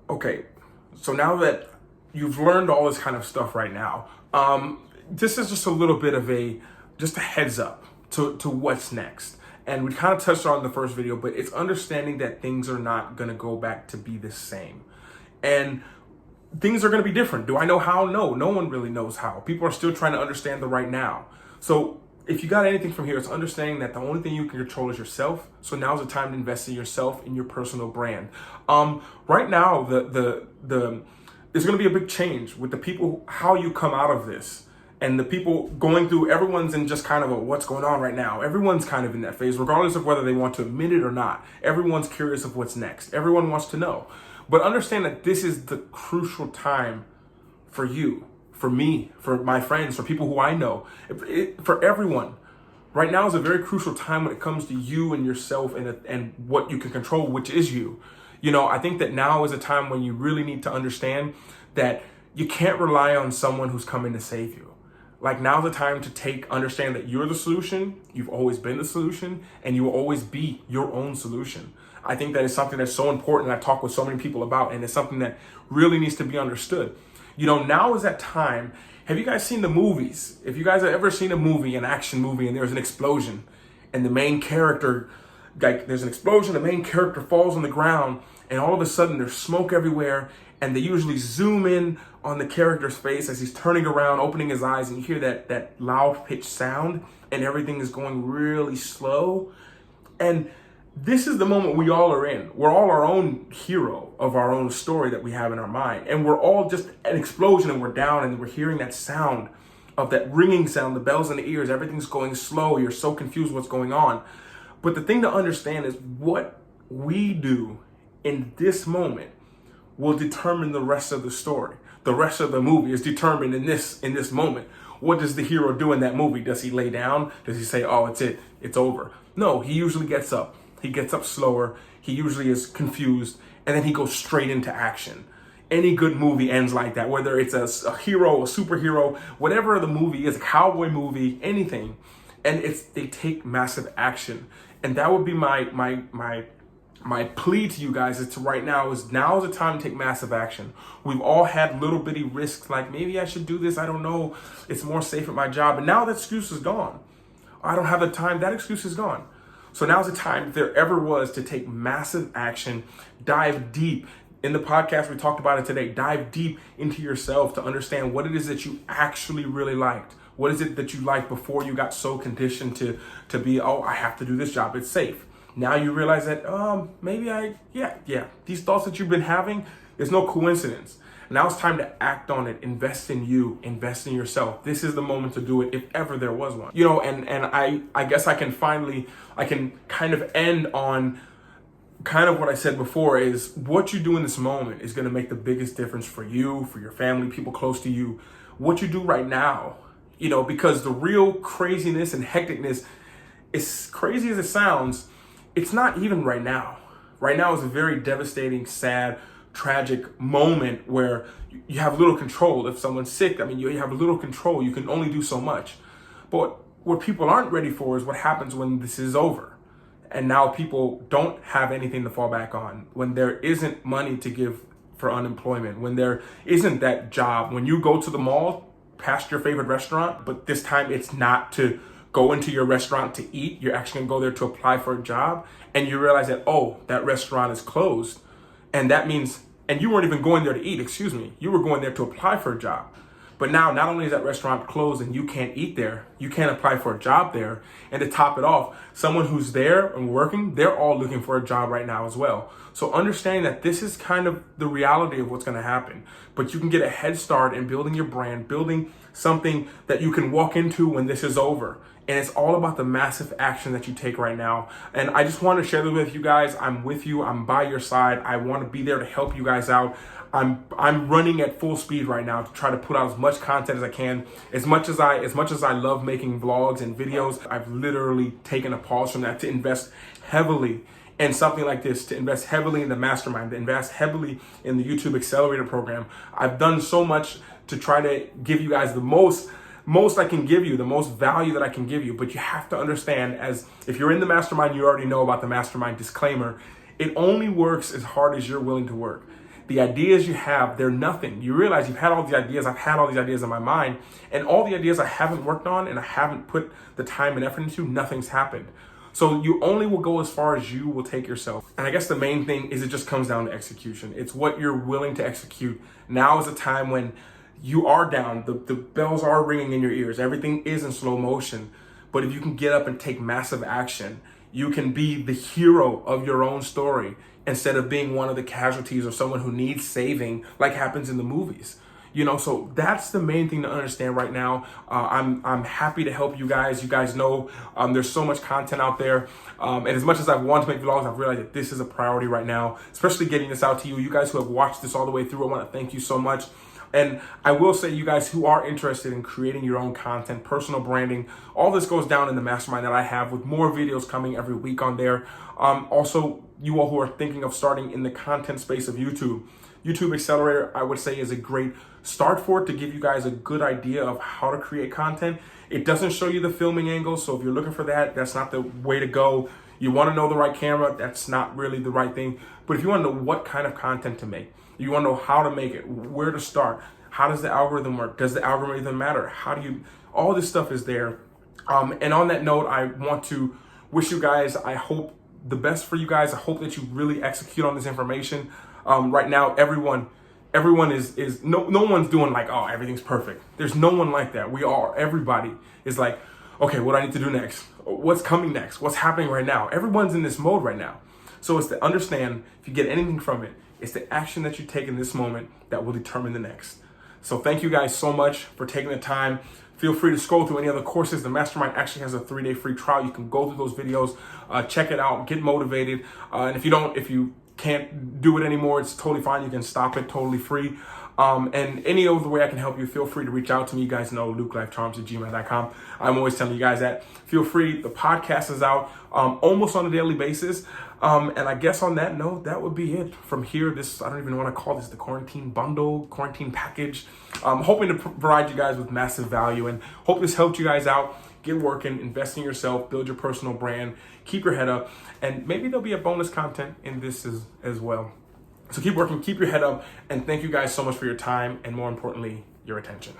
Okay, so now that you've learned all this kind of stuff right now, this is just a little bit of just a heads up to what's next. And we kind of touched on in the first video, but it's understanding that things are not going to go back to be the same. And things are going to be different. Do I know how? No, no one really knows how. People are still trying to understand the right now. So if you got anything from here, it's understanding that the only thing you can control is yourself. So now's the time to invest in yourself, in your personal brand. Right now, there's going to be a big change with the people, how you come out of this. And the people going through, everyone's in just kind of a what's going on right now. Everyone's kind of in that phase, regardless of whether they want to admit it or not. Everyone's curious of what's next. Everyone wants to know. But understand that this is the crucial time for you, for me, for my friends, for people who I know, for everyone. Right now is a very crucial time when it comes to you and yourself and what you can control, which is you. You know, I think that now is a time when you really need to understand that you can't rely on someone who's coming to save you. Like, now's the time to understand that you're the solution, you've always been the solution, and you will always be your own solution. I think that is something that's so important, and I talk with so many people about, and it's something that really needs to be understood. You know, now is that time. Have you guys seen the movies? If you guys have ever seen a movie, an action movie, and there's an explosion, and the main character, like, there's an explosion, the main character falls on the ground, and all of a sudden there's smoke everywhere, and they usually zoom in on the character's face as he's turning around, opening his eyes, and you hear that loud pitched sound, and everything is going really slow. And this is the moment we all are in. We're all our own hero of our own story that we have in our mind. And we're all just an explosion, and we're down, and we're hearing that sound of that ringing sound, the bells in the ears, everything's going slow. You're so confused what's going on. But the thing to understand is what we do in this moment will determine the rest of the story. The rest of the movie is determined in this moment. What does the hero do in that movie? Does he lay down? Does he say, oh, it's over? No, he usually gets up. He gets up slower. He usually is confused, and then he goes straight into action. Any good movie ends like that, whether it's a hero, a superhero, whatever the movie is, a cowboy movie, anything. And they take massive action. And that would be my plea to you guys is now is the time to take massive action. We've all had little bitty risks, like maybe I should do this, I don't know, it's more safe at my job. And now that excuse is gone. I don't have the time, that excuse is gone. So now's the time, if there ever was, to take massive action, dive deep. In the podcast, we talked about it today. Dive deep into yourself to understand what it is that you actually really liked. What is it that you liked before you got so conditioned to be, oh, I have to do this job, it's safe. Now you realize that, these thoughts that you've been having, there's no coincidence. Now it's time to act on it. Invest in you, invest in yourself. This is the moment to do it, if ever there was one. You know, and I guess I can kind of end on kind of what I said before is what you do in this moment is going to make the biggest difference for you, for your family, people close to you. What you do right now, you know, because the real craziness and hecticness, as crazy as it sounds, it's not even right now. Right now is a very devastating, sad, tragic moment where you have little control. If someone's sick, I mean, you have little control. You can only do so much. But what people aren't ready for is what happens when this is over. And now people don't have anything to fall back on. When there isn't money to give for unemployment. When there isn't that job. When you go to the mall, past your favorite restaurant, but this time it's not to go into your restaurant to eat. You're actually gonna go there to apply for a job, and you realize that, oh, that restaurant is closed. And that means, and you weren't even going there to eat, you were going there to apply for a job. But now, not only is that restaurant closed and you can't eat there, you can't apply for a job there. And to top it off, someone who's there and working, they're all looking for a job right now as well. So understanding that this is kind of the reality of what's going to happen. But you can get a head start in building your brand, building something that you can walk into when this is over. And it's all about the massive action that you take right now. And I just want to share this with you guys. I'm with you. I'm by your side. I want to be there to help you guys out. I'm running at full speed right now to try to put out as much content as I can. As much as I love making vlogs and videos, I've literally taken a pause from that to invest heavily in something like this, to invest heavily in the mastermind, to invest heavily in the YouTube Accelerator program. I've done so much to try to give you guys the most I can give you, the most value that I can give you. But you have to understand, as if you're in the mastermind, you already know about the mastermind disclaimer. It only works as hard as you're willing to work. The ideas you have, they're nothing. You realize you've had all these ideas. I've had all these ideas in my mind, and all the ideas I haven't worked on and I haven't put the time and effort into, nothing's happened. So you only will go as far as you will take yourself. And I guess the main thing is it just comes down to execution. It's what you're willing to execute. Now is a time when you are down, the bells are ringing in your ears, everything is in slow motion. But if you can get up and take massive action, you can be the hero of your own story instead of being one of the casualties or someone who needs saving like happens in the movies. So that's the main thing to understand right now. I'm happy to help you guys. You guys know there's so much content out there. And as much as I've wanted to make vlogs, I've realized that this is a priority right now, especially getting this out to you. You guys who have watched this all the way through, I want to thank you so much. And I will say, you guys who are interested in creating your own content, personal branding, all this goes down in the mastermind that I have with more videos coming every week on there. Also, you all who are thinking of starting in the content space of YouTube Accelerator, I would say, is a great start for it to give you guys a good idea of how to create content. It doesn't show you the filming angles, so if you're looking for that, that's not the way to go. You want to know the right camera, that's not really the right thing. But if you want to know what kind of content to make, you want to know how to make it, where to start, how does the algorithm work, does the algorithm even matter, all this stuff is there. And on that note, I want to wish you guys, I hope the best for you guys. I hope that you really execute on this information. Right now, everyone is no one's doing like, oh, everything's perfect. There's no one like that. Everybody is like, okay, what do I need to do next? What's coming next? What's happening right now? Everyone's in this mode right now. So it's to understand, if you get anything from it, it's the action that you take in this moment that will determine the next. So thank you guys so much for taking the time. Feel free to scroll through any other courses. The Mastermind actually has a 3-day free trial. You can go through those videos, check it out, get motivated. And if you can't do it anymore, it's totally fine. You can stop it, totally free. And any other way I can help you, feel free to reach out to me. You guys know lukelifecharms@gmail.com. I'm always telling you guys that. Feel free. The podcast is out almost on a daily basis. And I guess on that note, that would be it. From here, I don't even want to call this the quarantine bundle, quarantine package. I'm hoping to provide you guys with massive value and hope this helped you guys out. Get working, invest in yourself, build your personal brand, keep your head up, and maybe there'll be a bonus content in this as well. So keep working, keep your head up, and thank you guys so much for your time and, more importantly, your attention.